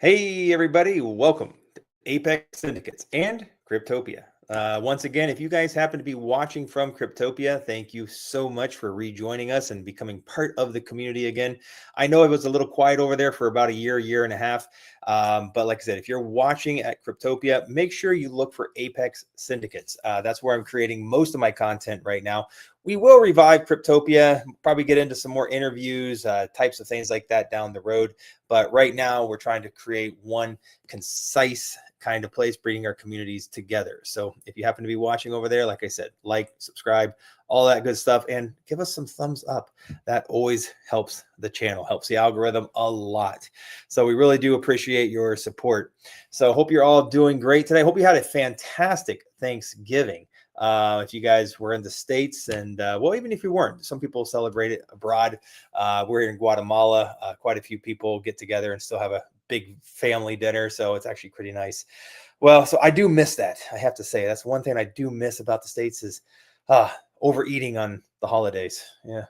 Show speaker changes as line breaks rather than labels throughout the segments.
Hey, everybody, welcome to Apex Syndicates and Cryptopia. Once again, if you guys happen to be watching from Cryptopia, thank you so much for rejoining us and becoming part of the community again. I know it was a little quiet over there for about a year and a half. But like I said, if you're watching at Cryptopia, make sure you look for Apex Syndicates. That's where I'm creating most of my content right now. We will revive Cryptopia, probably get into some more interviews, types of things like that down the road. But right now, we're trying to create one concise kind of place, bringing our communities together. So if you happen to be watching over there, like I said, like, subscribe, all that good stuff, and give us some thumbs up. That always helps the channel, helps the algorithm a lot. So we really do appreciate your support. So hope you're all doing great today. Hope you had a fantastic Thanksgiving. If you guys were in the States, and well, even if you weren't, some people celebrate it abroad. We're here in Guatemala. Quite a few people get together and still have a big family dinner. So it's actually pretty nice. Well, so I do miss that. I have to say, that's one thing I do miss about the States is overeating on the holidays. Yeah.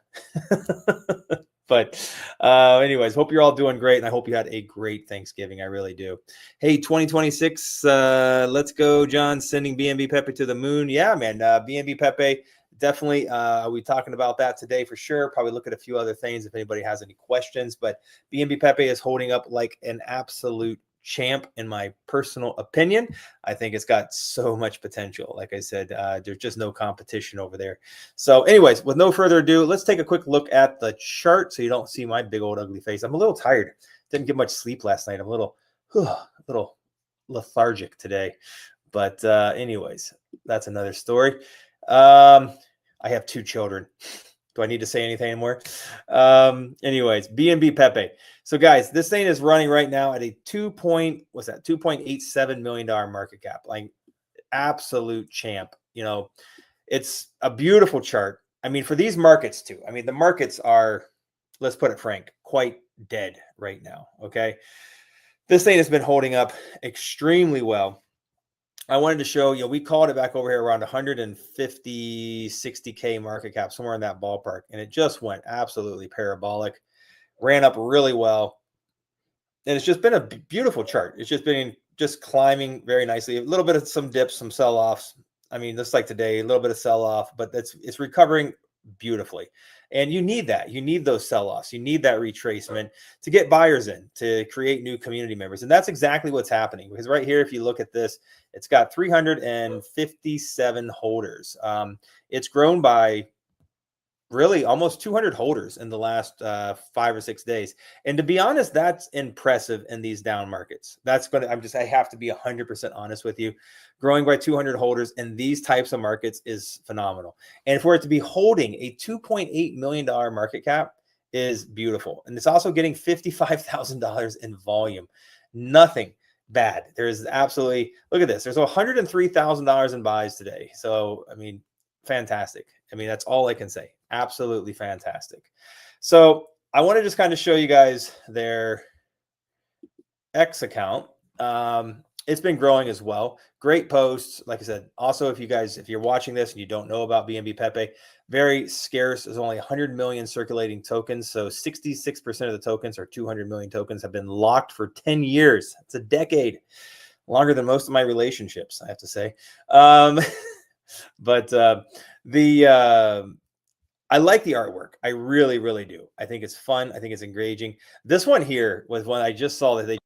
But anyways, hope you're all doing great. And I hope you had a great Thanksgiving. I really do. Hey, 2026, let's go, John, sending BNB Pepe to the moon. Yeah, man. BNB Pepe, definitely. We talking about that today for sure. Probably look at a few other things if anybody has any questions. But BNB Pepe is holding up like an absolute champ, in my personal opinion. I think it's got so much potential. Like I said, there's just no competition over there. So anyways, with no further ado, let's take a quick look at the chart so you don't see my big old ugly face. I'm a little tired. Didn't get much sleep last night. I'm a little lethargic today. But anyways, that's another story. I have two children. Do I need to say anything anymore? Anyways, BNB Pepe. So guys, this thing is running right now at a $2.87 million market cap. Like absolute champ. You know, it's a beautiful chart. I mean, for these markets too. I mean, the markets are, let's put it frank, quite dead right now. Okay. This thing has been holding up extremely well. I wanted to show you, we called it back over here around 150, 60K market cap, somewhere in that ballpark. And it just went absolutely parabolic, ran up really well. And it's just been a beautiful chart. It's just been just climbing very nicely. A little bit of some dips, some sell-offs. I mean, just like today, a little bit of sell-off, but it's recovering beautifully. And you need that. You need those sell-offs. You need that retracement to get buyers in, to create new community members. And that's exactly what's happening. Because right here, if you look at this, it's got 357 holders. It's grown by really almost 200 holders in the last 5 or 6 days. And to be honest, that's impressive in these down markets. That's going to, I have to be 100% honest with you. Growing by 200 holders in these types of markets is phenomenal. And for it to be holding a $2.8 million market cap is beautiful. And it's also getting $55,000 in volume. Nothing bad. There's absolutely, look at this. There's $103,000 in buys today. So, I mean, fantastic. I mean, that's all I can say. Absolutely fantastic. So I want to just kind of show you guys their X account. It's been growing as well. Great posts. Like I said, also, if you're watching this and you don't know about BNB Pepe, very scarce. There's only 100 million circulating tokens. So 66% of the tokens, or 200 million tokens, have been locked for 10 years. It's a decade. Longer than most of my relationships, I have to say. But I like the artwork. I really, really do. I think it's fun. I think it's engaging. This one here was one I just saw that they.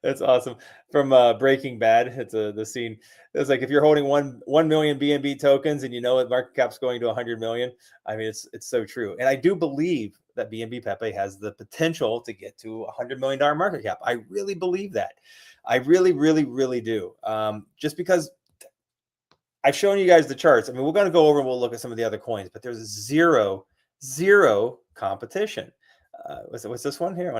That's awesome. From Breaking Bad. It's the scene. It's like if you're holding 1 million BNB tokens and you know that market cap's going to 100 million. I mean, it's so true. And I do believe that BNB Pepe has the potential to get to $100 million market cap. I really believe that. I really, really, really do. Just because I've shown you guys the charts. I mean, we're going to go over and we'll look at some of the other coins, but there's zero competition. What's this one here?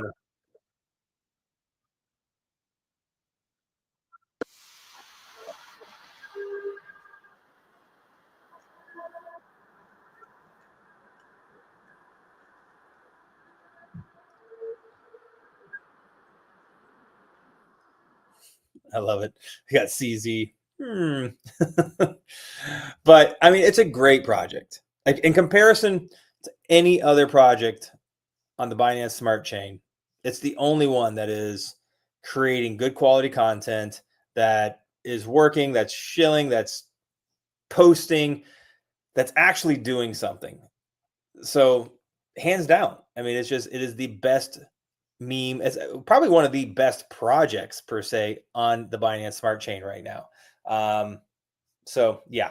I love it. We got CZ. But I mean, it's a great project. Like in comparison to any other project on the Binance Smart Chain, it's the only one that is creating good quality content, that is working, that's shilling, that's posting, that's actually doing something. So hands down, I mean, it is the best meme. It's probably one of the best projects per se on the Binance Smart Chain right now. So yeah,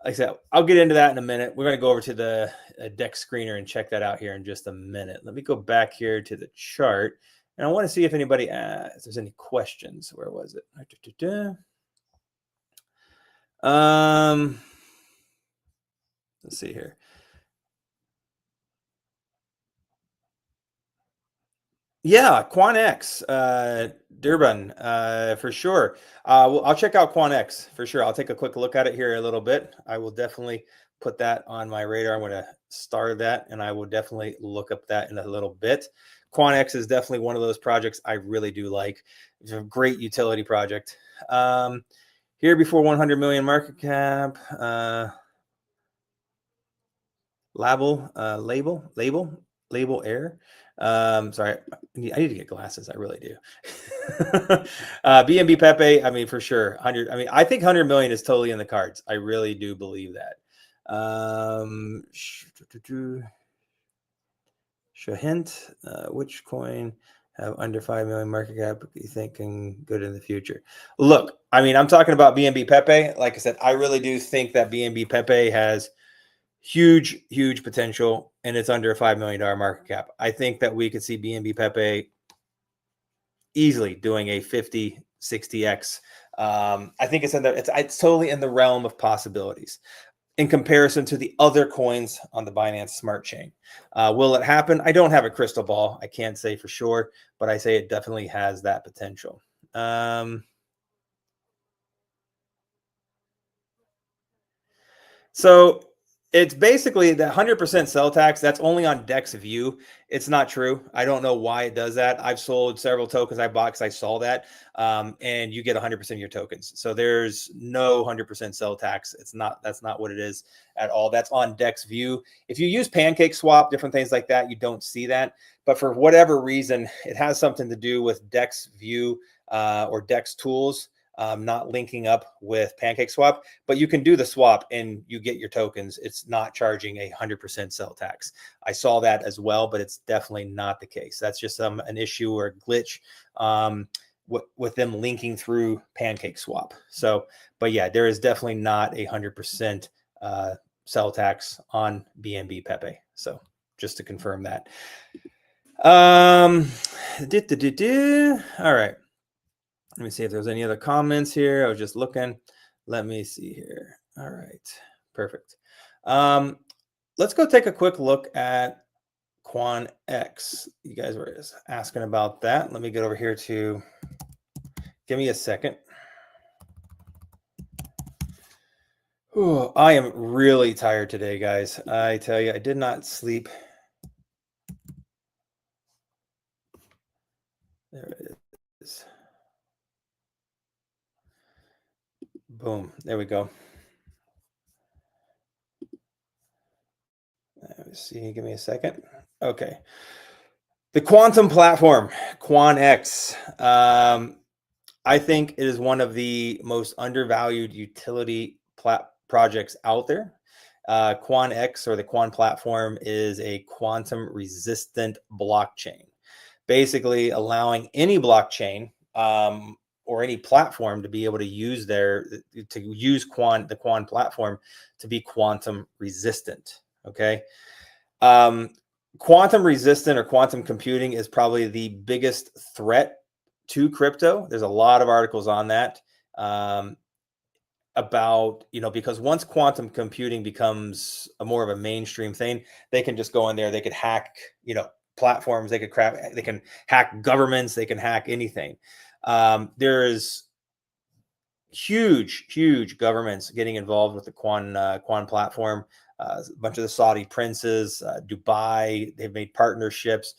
like I said, I'll get into that in a minute. We're going to go over to the deck screener and check that out here in just a minute. Let me go back here to the chart, and I want to see if anybody, if there's any questions. Where was it? Let's see here. Yeah, QuantX, Durban, for sure. Well, I'll check out QuantX for sure. I'll take a quick look at it here a little bit. I will definitely put that on my radar. I'm going to start that, and I will definitely look up that in a little bit. QuantX is definitely one of those projects I really do like. It's a great utility project. Here before 100 million market cap, label air. Sorry, I need to get glasses. I really do. BNB Pepe, I mean, for sure. 100. I mean, I think 100 million is totally in the cards. I really do believe that. Hint, which coin have under 5 million market cap you think can go in the future? Look, I mean, I'm talking about BNB Pepe. Like I said, I really do think that BNB Pepe has huge potential, and it's under a $5 million market cap. I think that we could see BNB Pepe easily doing a 50, 60x. I think it's totally in the realm of possibilities in comparison to the other coins on the Binance Smart Chain. Will it happen? I don't have a crystal ball. I can't say for sure, but I say it definitely has that potential. So it's basically the 100% sell tax. That's only on DEX view. It's not true. I don't know why it does that. I've sold several tokens I bought because I saw that, and you get 100% of your tokens. So there's no 100% sell tax. That's not what it is at all. That's on DEX view. If you use Pancake Swap, different things like that, you don't see that. But for whatever reason, it has something to do with DEX view or DEX tools. Not linking up with Pancake Swap, but you can do the swap and you get your tokens. It's not charging 100% sell tax. I saw that as well, but it's definitely not the case. That's just an issue or glitch with them linking through Pancake Swap. So, but yeah, there is definitely not 100% sell tax on BNB Pepe. So just to confirm that. All right. Let me see if there's any other comments here. I was just looking. Let me see here. All right. Perfect. Let's go take a quick look at QuantX. You guys were asking about that. Let me get over here to, give me a second. Ooh, I am really tired today, guys. I tell you, I did not sleep. There it is. Boom. There we go. Let me see. Give me a second. Okay. The quantum platform, QuantX. I think it is one of the most undervalued utility projects out there. QuantX, or the Quant platform, is a quantum resistant blockchain, basically allowing any blockchain or any platform to be able to use the Quant platform to be quantum resistant. Okay. Quantum resistant or quantum computing is probably the biggest threat to crypto. There's a lot of articles on that about, because once quantum computing becomes more of a mainstream thing, they can just go in there, they could hack, platforms, they can hack governments, they can hack anything. There's huge governments getting involved with the Quant platform. A bunch of the Saudi princes, Dubai, they've made partnerships.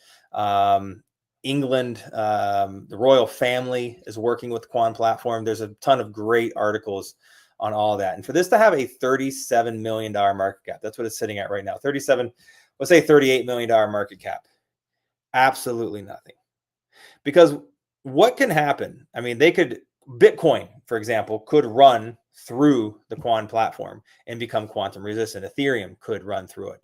England, the royal family is working with the Quan platform. There's a ton of great articles on all that. And for this to have a $37 million market cap, that's what it's sitting at right now. 37, let's say $38 million market cap. Absolutely nothing. Because what can happen? I mean, Bitcoin, for example, could run through the Quan platform and become quantum resistant. Ethereum could run through it.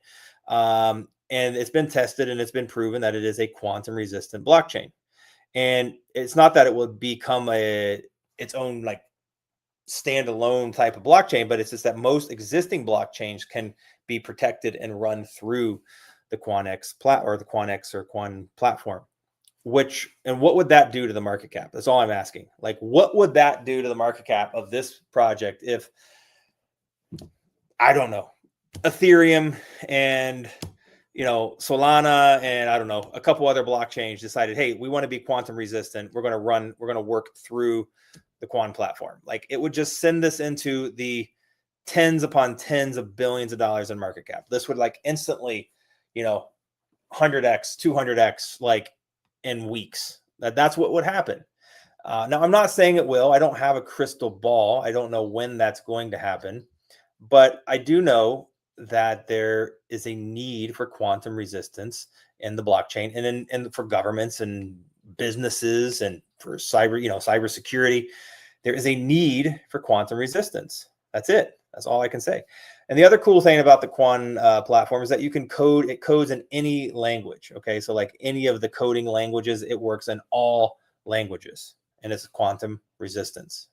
And it's been tested and it's been proven that it is a quantum resistant blockchain. And it's not that it will become its own like standalone type of blockchain, but it's just that most existing blockchains can be protected and run through the QuanX the QuanX or Quan platform. And what would that do to the market cap? That's all I'm asking. Like, what would that do to the market cap of this project if, I don't know, Ethereum and Solana and I don't know, a couple other blockchains decided, hey, we want to be quantum resistant. We're going to work through the Quan platform. Like, it would just send this into the tens upon tens of billions of dollars in market cap. This would like instantly, 100x, 200x, like in weeks. That's what would happen. Now, I'm not saying it will. I don't have a crystal ball. I don't know when that's going to happen, but I do know that there is a need for quantum resistance in the blockchain and for governments and businesses and for cybersecurity. There is a need for quantum resistance. That's it. That's all I can say. And the other cool thing about the Quan platform is that you can code. It codes in any language. Okay, so like any of the coding languages, it works in all languages, and it's quantum resistance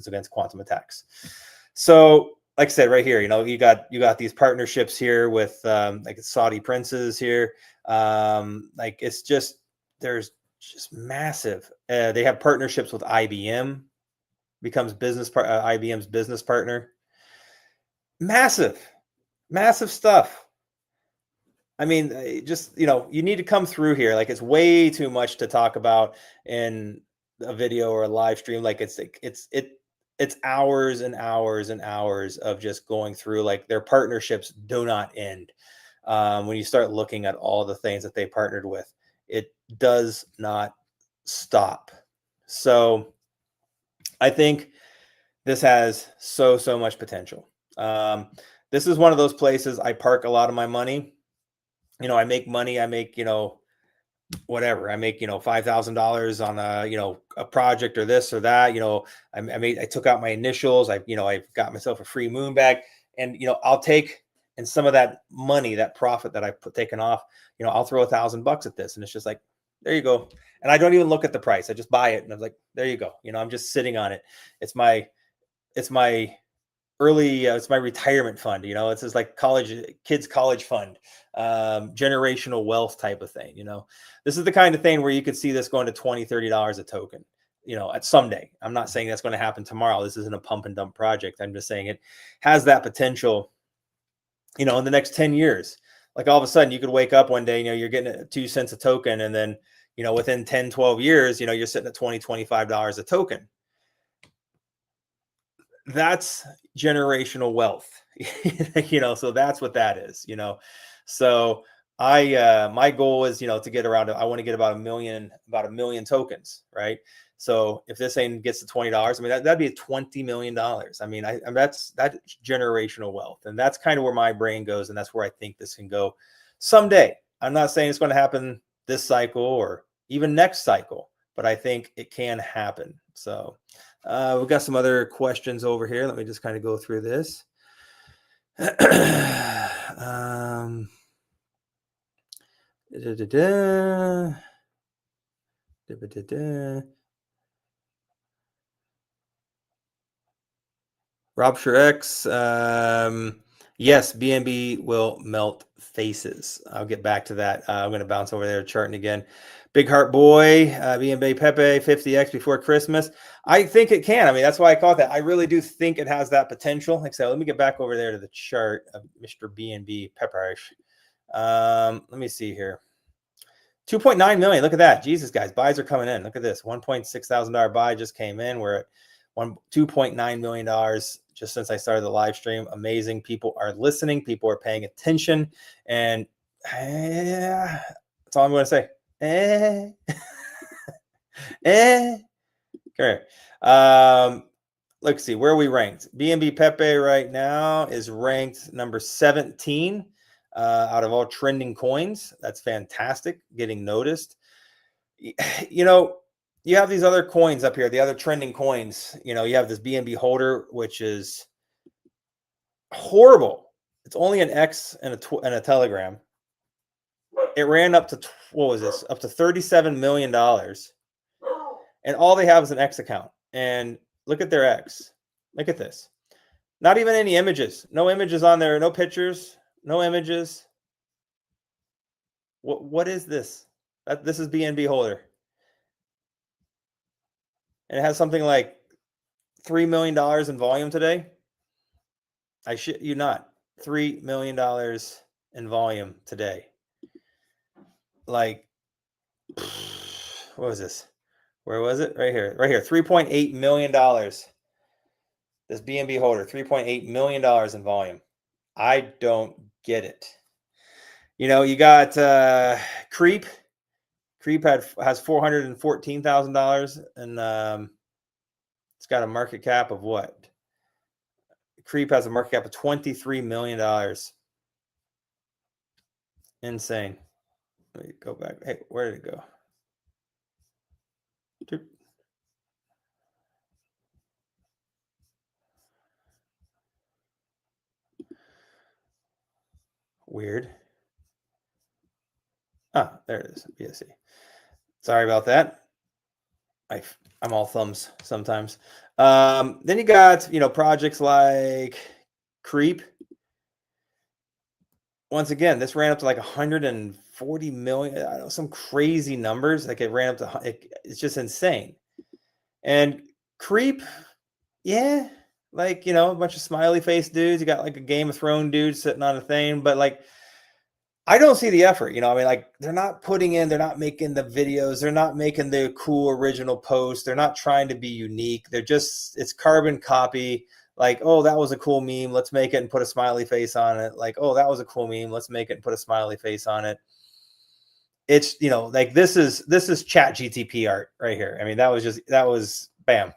against quantum attacks. So, like I said, right here, you got these partnerships here with like Saudi princes here. Like there's just massive. They have partnerships with IBM, becomes IBM's business partner. Massive stuff. I mean, you need to come through here. Like, it's way too much to talk about in a video or a live stream. Like, it's hours and hours and hours of just going through. Like, their partnerships do not end. When you start looking at all the things that they partnered with, it does not stop. So I think this has so much potential. This is one of those places I park a lot of my money. I make money. I make, whatever. I make, $5,000 on a project or this or that. I took out my initials. I've got myself a free moon bag, and, I'll take, and some of that money, that profit that I taken off, I'll throw $1,000 at this. And it's just like, there you go. And I don't even look at the price. I just buy it. And I'm like, there you go. I'm just sitting on it. It's my it's my retirement fund. It's just like kids college fund, generational wealth type of thing. This is the kind of thing where you could see this going to $20, $30 a token, at someday. I'm not saying that's going to happen tomorrow. This isn't a pump and dump project. I'm just saying it has that potential, in the next 10 years. Like, all of a sudden you could wake up one day, you're getting 2 cents a token. And then, within 10, 12 years, you're sitting at $20, $25 a token. That's generational wealth. So that's what that is. So my goal is, to get around, I want to get about a million tokens, right? So if this thing gets to $20, I mean, that'd be $20 million. I mean, that's generational wealth. And that's kind of where my brain goes. And that's where I think this can go someday. I'm not saying it's going to happen this cycle or even next cycle, but I think it can happen. So we've got some other questions over here. Let me just kind of go through this. Rob X. Yes, BNB will melt faces. I'll get back to that. I'm going to bounce over there charting again. Big Heart Boy, BNB Pepe, 50x before Christmas. I think it can. I mean, that's why I call it that. I really do think it has that potential. Like I said, let me get back over there to the chart of Mr. BNB Pepe. Let me see here. 2.9 million. Look at that. Jesus, guys, buys are coming in. Look at this. $1.6 thousand buy just came in. We're at $2.9 million just since I started the live stream. Amazing. People are listening. People are paying attention. And that's all I'm going to say. Eh. Okay. Let's see where we ranked. BNB Pepe right now is ranked number 17 out of all trending coins. That's fantastic, getting noticed. You know, you have these other coins up here, the other trending coins. You know, you have this BNB holder, which is horrible. It's only an X and a Telegram. It ran up to what was this? Up to $37 million, and all they have is an X account. And look at their X. Look at this. Not even any images. No images on there. No pictures. No images. What is this? This is BNB holder, and it has something like $3 million in volume today. I shit you not. $3 million in volume today. Like, what was this? Where was it? Right here. Right here. $3.8 million. This BNB holder, $3.8 million in volume. I don't get it. You know, you got Creep. Creep has $414,000, and it's got a market cap of what? Creep has a market cap of $23 million. Insane. Let me go back. Hey, where did it go? Weird. Ah, there it is. BSC. Sorry about that. I'm all thumbs sometimes. Then you got, you know, projects like Creep. Once again, this ran up to like 140 million. I don't know, some crazy numbers. Like it ran up to, it's just insane. And Creep, yeah, like, you know, a bunch of smiley face dudes. You got like a Game of Thrones dude sitting on a thing, but like, I don't see the effort, you know. I mean, like they're not making the videos, they're not making the cool original posts, they're not trying to be unique. It's carbon copy. Like, oh, that was a cool meme, let's make it and put a smiley face on it. Like, oh, that was a cool meme, let's make it and put a smiley face on it. It's, you know, like this is Chat GTP art right here. I mean, that was bam,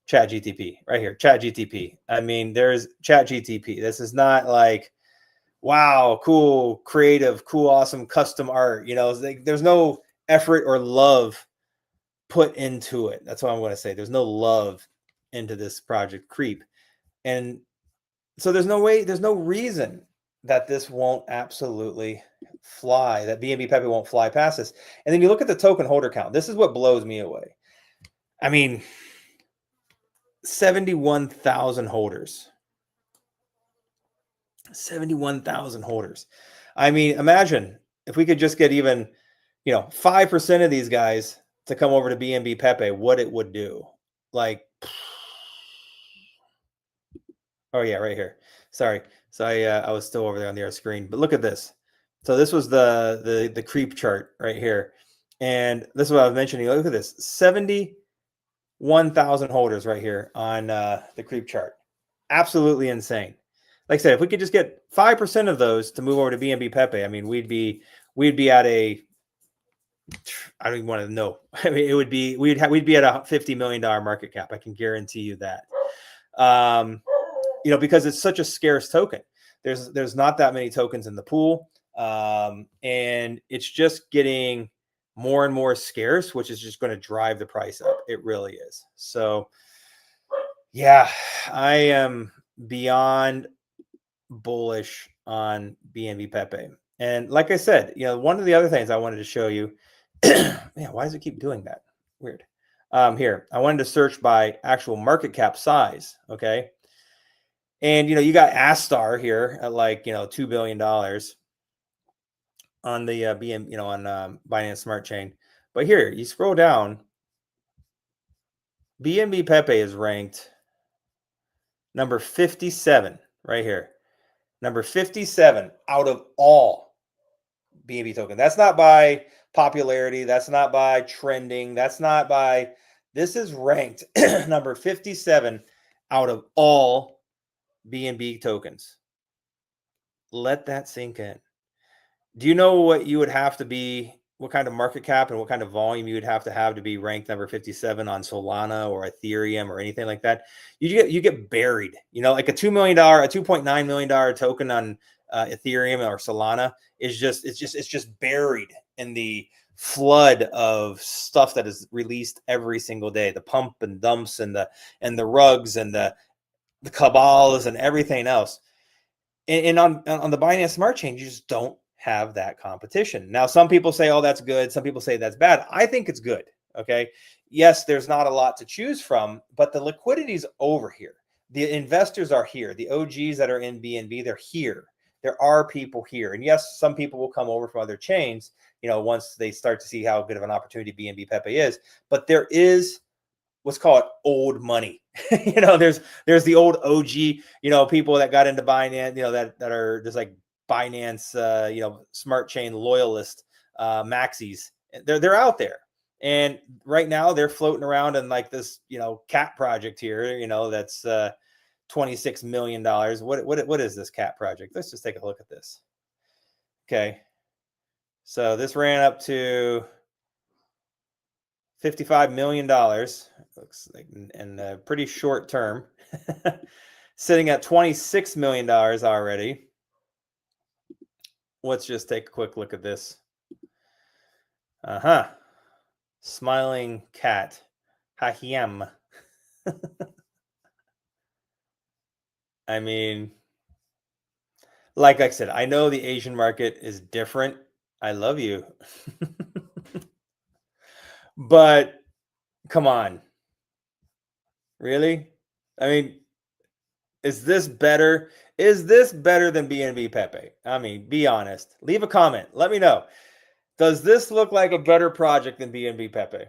Chat GTP right here. Chat GTP. I mean, there's Chat GTP. This is not like, wow, cool, creative, cool, awesome, custom art. You know, there's no effort or love put into it. That's what I'm going to say. There's no love into this project Creep. And so there's no reason that this won't absolutely fly, that BNB Pepe won't fly past this. And then you look at the token holder count. This is what blows me away. I mean, 71,000 holders. 71,000 holders. I mean, imagine if we could just get even, you know, 5% of these guys to come over to BNB Pepe, what it would do. Like, oh yeah, right here. Sorry. So I was still over there on the other screen, but look at this. So this was the creep chart right here. And this is what I was mentioning. Look at this. 71,000 holders right here on the creep chart. Absolutely insane. Like I said, if we could just get 5% of those to move over to BNB Pepe, I mean, we'd be at a, I don't even want to know. I mean, we'd be at a $50 million market cap. I can guarantee you that. You know, because it's such a scarce token. There's not that many tokens in the pool, and it's just getting more and more scarce, which is just going to drive the price up. It really is. So, yeah, I am beyond bullish on BNB Pepe. And like I said, you know, one of the other things I wanted to show you, man, why does it keep doing that? Weird. Here, I wanted to search by actual market cap size. Okay. And, you know, you got Astar here at like, you know, $2 billion on the BNB, you know, on Binance Smart Chain. But here, you scroll down, BNB Pepe is ranked number 57 right here. Number 57 out of all BNB token. That's not by popularity. That's not by trending. That's not by, this is ranked number 57 out of all BNB tokens. Let that sink in. Do you know what you would have to be what kind of market cap and what kind of volume you would have to be ranked number 57 on Solana or Ethereum or anything like that, you get buried. You know, like a $2 million, a $2.9 million token on Ethereum or Solana is just buried in the flood of stuff that is released every single day. The pump and dumps and the rugs and the cabals and everything else. And on the Binance Smart Chain, you just don't have that competition. Now, some people say, oh, that's good. Some people say that's bad. I think it's good. Okay. Yes, there's not a lot to choose from, but the liquidity is over here. The investors are here. The OGs that are in BNB, they're here. There are people here. And yes, some people will come over from other chains, you know, once they start to see how good of an opportunity BNB Pepe is. But there is, let's call it, old money. You know, there's the old OG, you know, people that got into Binance, you know, that are just like Binance, you know, smart chain loyalist maxis. They're out there. And right now they're floating around in like this, you know, cat project here, you know, that's $26 million. What is this cat project? Let's just take a look at this. Okay. So this ran up to $55 million. Looks like in a pretty short term. Sitting at $26 million already. Let's just take a quick look at this. Smiling cat. Hahiam. I mean, like I said, I know the Asian market is different. I love you. But come on. Really? I mean, is this better? Is this better than BNB Pepe? I mean, be honest. Leave a comment. Let me know. Does this look like a better project than BNB Pepe?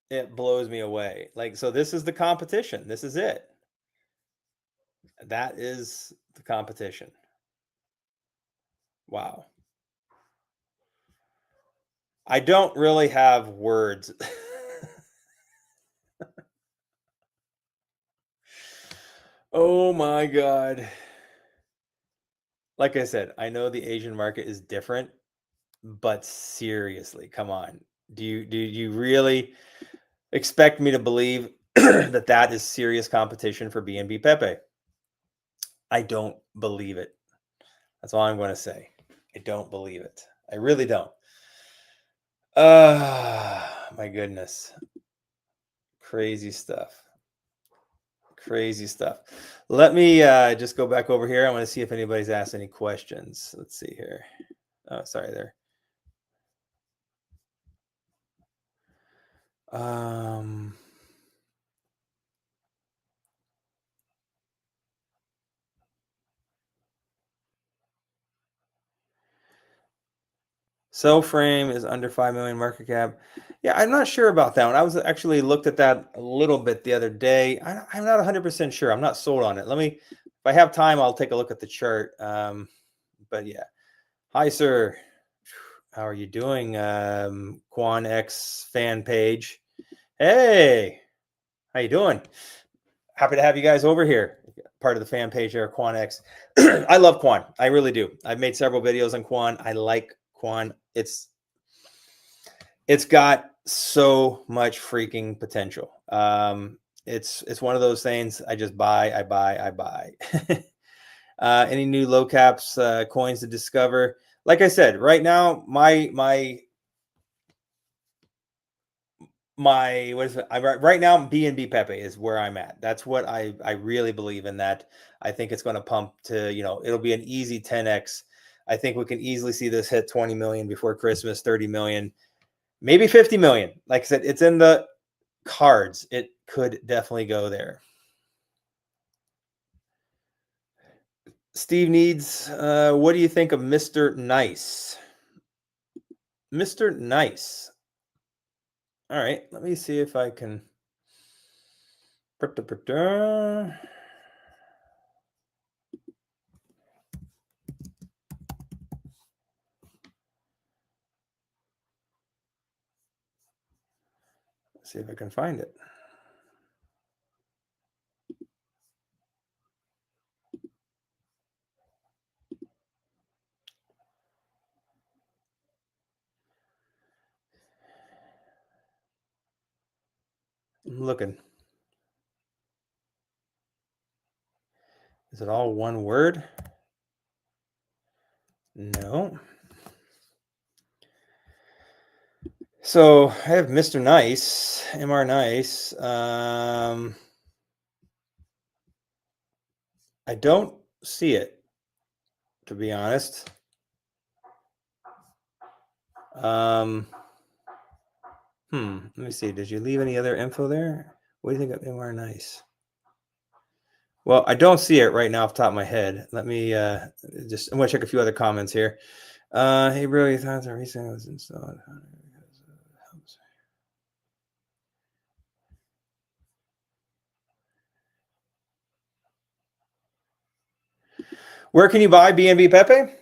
It blows me away. Like, so this is the competition. This is it. That is the competition. Wow. I don't really have words. Oh my God. Like I said, I know the Asian market is different, but seriously, come on. Do you really expect me to believe that that is serious competition for BNB Pepe? I don't believe it. That's all I'm going to say. I don't believe it. I really don't. My goodness. Crazy stuff. Crazy stuff. Let me just go back over here. I want to see if anybody's asked any questions. Let's see here. Oh, sorry there. So frame is under 5 million market cap. Yeah, I'm not sure about that one. I was actually looked at that a little bit the other day. I'm not 100% sure. I'm not sold on it. If I have time, I'll take a look at the chart. But yeah. Hi, sir. How are you doing? Quan X fan page. Hey, how you doing? Happy to have you guys over here. Part of the fan page there, Quan X. I love Quan. I really do. I've made several videos on Quan. I like Quan. It's got so much freaking potential. It's one of those things I just buy. I buy. Any new low caps coins to discover? Like I said, right now my what is it? Right now BNB Pepe is where I'm at. That's what I really believe in. That I think it's going to pump to, you know, it'll be an easy 10x. I think we can easily see this hit 20 million before Christmas, 30 million, maybe 50 million. Like I said, it's in the cards. It could definitely go there. Steve needs, what do you think of Mr. Nice? Mr. Nice. All right, let me see if I can. See if I can find it. I'm looking. Is it all one word? No. So I have Mr. Nice, Mr. Nice. I don't see it, to be honest. Let me see. Did you leave any other info there? What do you think of Mr. Nice? Well, I don't see it right now off the top of my head. Let me just, I'm going to check a few other comments here. Hey, bro, your thoughts on recent was installed. Where can you buy BNB Pepe?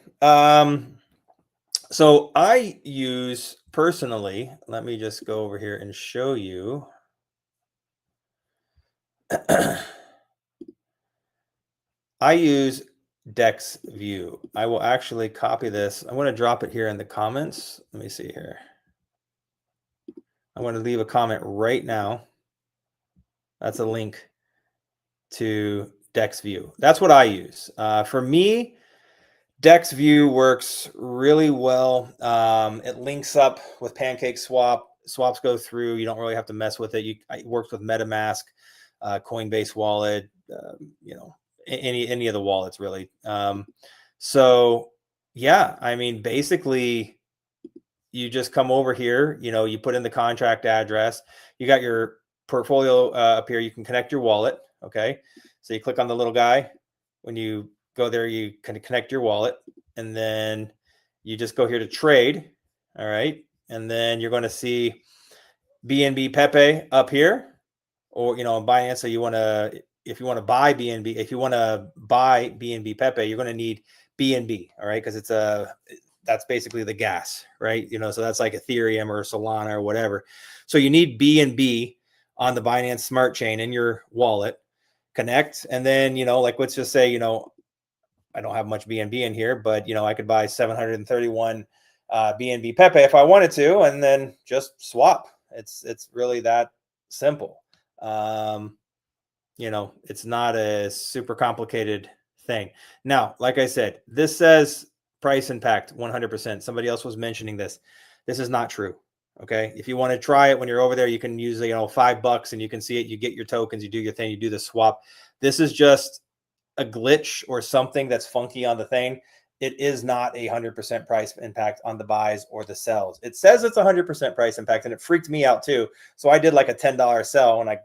So I use personally, let me just go over here and show you. I use Dex View. I will actually copy this. I want to drop it here in the comments. Let me see here. I want to leave a comment right now. That's a link to Dex View. That's what I use. For me, Dex View works really well. It links up with Pancake Swap. Swaps go through. You don't really have to mess with it. It works with MetaMask, Coinbase wallet, any of the wallets really. So yeah, I mean, basically you just come over here, you put in the contract address, you got your portfolio up here, you can connect your wallet. Okay. So you click on the little guy. When you go there, you can connect your wallet, and then you just go here to trade. All right. And then you're going to see BNB Pepe up here, or, Binance. So if you want to buy BNB, if you want to buy BNB Pepe, you're going to need BNB. All right. Cause that's basically the gas, right? So that's like Ethereum or Solana or whatever. So you need BNB on the Binance Smart Chain in your wallet, connect. And then, like, let's just say, I don't have much BNB in here, but, I could buy 731 BNB Pepe if I wanted to, and then just swap. It's really that simple. It's not a super complicated thing. Now, like I said, this says price impact 100%. Somebody else was mentioning this. This is not true. Okay. If you want to try it when you're over there, you can use, $5 and you can see it. You get your tokens, you do your thing, you do the swap. This is just a glitch or something that's funky on the thing. It is not 100% price impact on the buys or the sells. It says it's 100% price impact, and it freaked me out too. So I did like a $10 sell, and like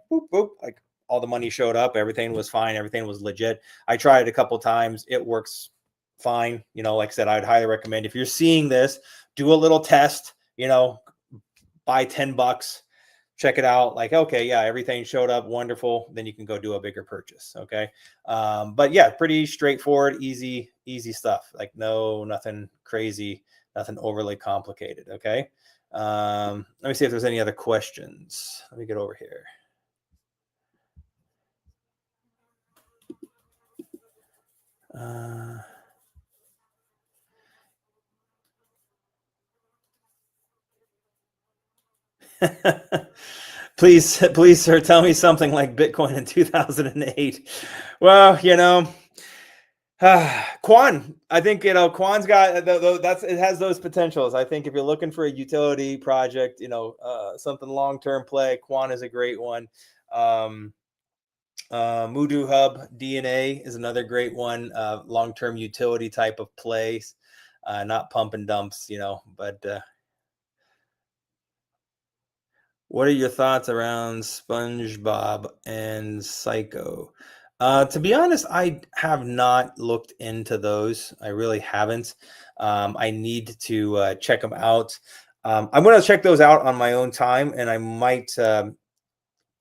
all the money showed up. Everything was fine. Everything was legit. I tried it a couple times. It works fine. Like I said, I'd highly recommend, if you're seeing this, do a little test, buy $10, check it out. Like, okay, yeah, everything showed up. Wonderful. Then you can go do a bigger purchase. Okay. But yeah, pretty straightforward, easy stuff. Like nothing crazy, nothing overly complicated. Okay. Let me see if there's any other questions. Let me get over here. Please, sir, tell me something like Bitcoin in 2008. Well, Quan, I think, Quan's got it has those potentials. I think if you're looking for a utility project, something long-term play, Quan is a great one. Moodoo Hub DNA is another great one. Long-term utility type of plays, not pump and dumps, but what are your thoughts around SpongeBob and Psycho? To be honest, I have not looked into those. I really haven't. I need to check them out. I'm going to check those out on my own time, and I might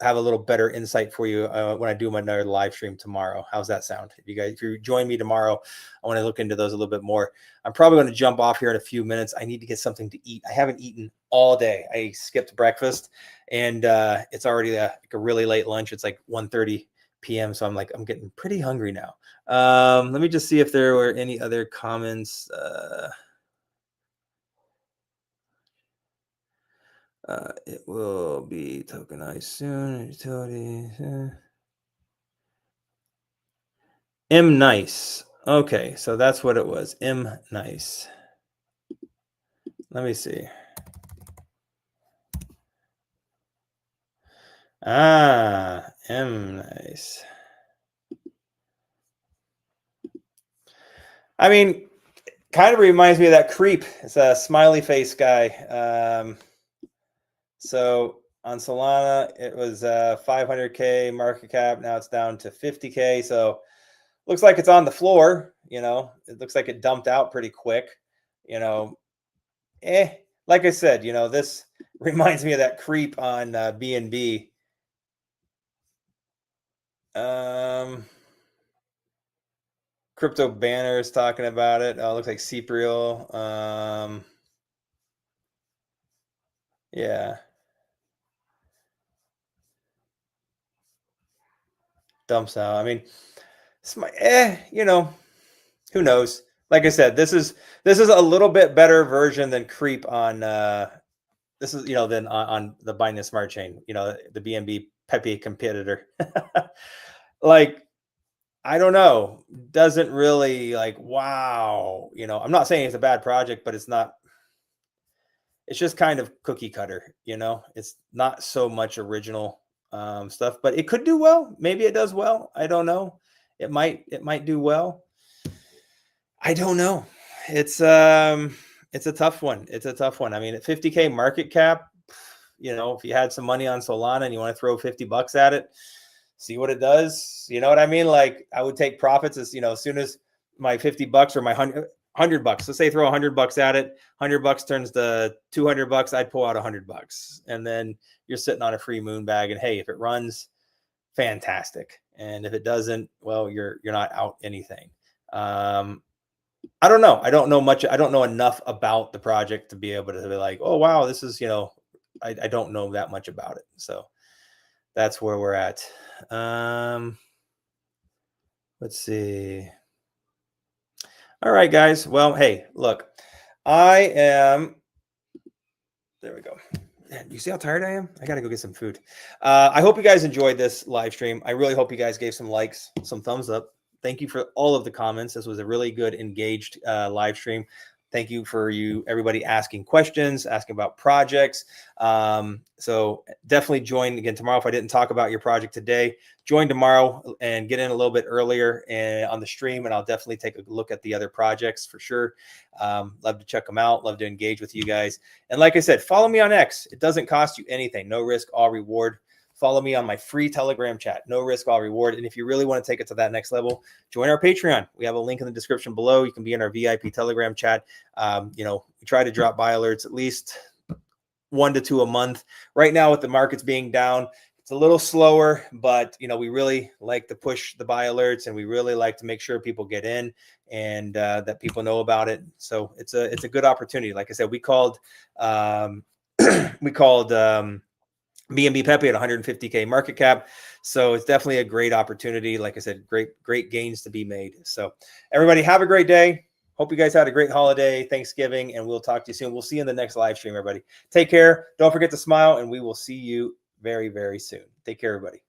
have a little better insight for you when I do another live stream tomorrow. How's that sound? If you join me tomorrow, I want to look into those a little bit more. I'm probably going to jump off here in a few minutes. I need to get something to eat. I haven't eaten all day. I skipped breakfast, and it's already like a really late lunch. It's like 1:30 p.m. So I'm getting pretty hungry now. Let me just see if there were any other comments. It will be tokenized soon. Utility. M nice. Okay, so that's what it was. M nice. Let me see. M nice. I mean, kind of reminds me of that creep. It's a smiley face guy. So on Solana, it was 500K market cap. Now it's down to 50K. So looks like it's on the floor. You know, it looks like it dumped out pretty quick. You know, like I said, you know, this reminds me of that creep on BNB. Crypto banners talking about it. Oh, it looks like Cypriel. Yeah. Dumps out. I mean, it's my, you know, who knows? Like I said, this is a little bit better version than creep on this is, you know, than on the Binance Smart Chain, you know, the BNB Pepe competitor. Like, I don't know, doesn't really like, wow, you know, I'm not saying it's a bad project, but it's not, it's just kind of cookie cutter, you know, it's not so much original stuff, but it could do well. Maybe it does well. I don't know. It might do well. I don't know. It's a tough one. It's a tough one. I mean, at 50K market cap, you know, if you had some money on Solana and you want to throw $50 at it, see what it does. You know what I mean? Like, I would take profits as, you know, as soon as my $50 or my $100, let's say throw $100 at it, $100 turns to $200, I'd pull out $100, and then you're sitting on a free moon bag. And hey, if it runs, fantastic. And if it doesn't, well, you're not out anything. I don't know. I don't know much. I don't know enough about the project to be able to be like, oh, wow, this is, you know, I don't know that much about it. So that's where we're at. Let's see. All right, guys. Well, hey, look, I am, there we go. You see how tired I am? I got to go get some food. I hope you guys enjoyed this live stream. I really hope you guys gave some likes, some thumbs up. Thank you for all of the comments. This was a really good, engaged live stream. Thank you for everybody asking questions, asking about projects. So definitely join again tomorrow. If I didn't talk about your project today, join tomorrow and get in a little bit earlier on the stream, and I'll definitely take a look at the other projects for sure. Love to check them out. Love to engage with you guys. And like I said, follow me on X. It doesn't cost you anything. No risk, all reward. Follow me on my free Telegram chat. No risk, all reward. And if you really want to take it to that next level, join our Patreon. We have a link in the description below. You can be in our VIP Telegram chat. You know, we try to drop buy alerts at least 1 to 2 a month. Right now, with the markets being down, it's a little slower, but you know, we really like to push the buy alerts, and we really like to make sure people get in and that people know about it. So it's a good opportunity. Like I said, we called BNB Pepe at 150K market cap. So it's definitely a great opportunity. Like I said, great gains to be made. So everybody have a great day. Hope you guys had a great holiday, Thanksgiving, and we'll talk to you soon. We'll see you in the next live stream, everybody. Take care. Don't forget to smile, and we will see you very, very soon. Take care, everybody.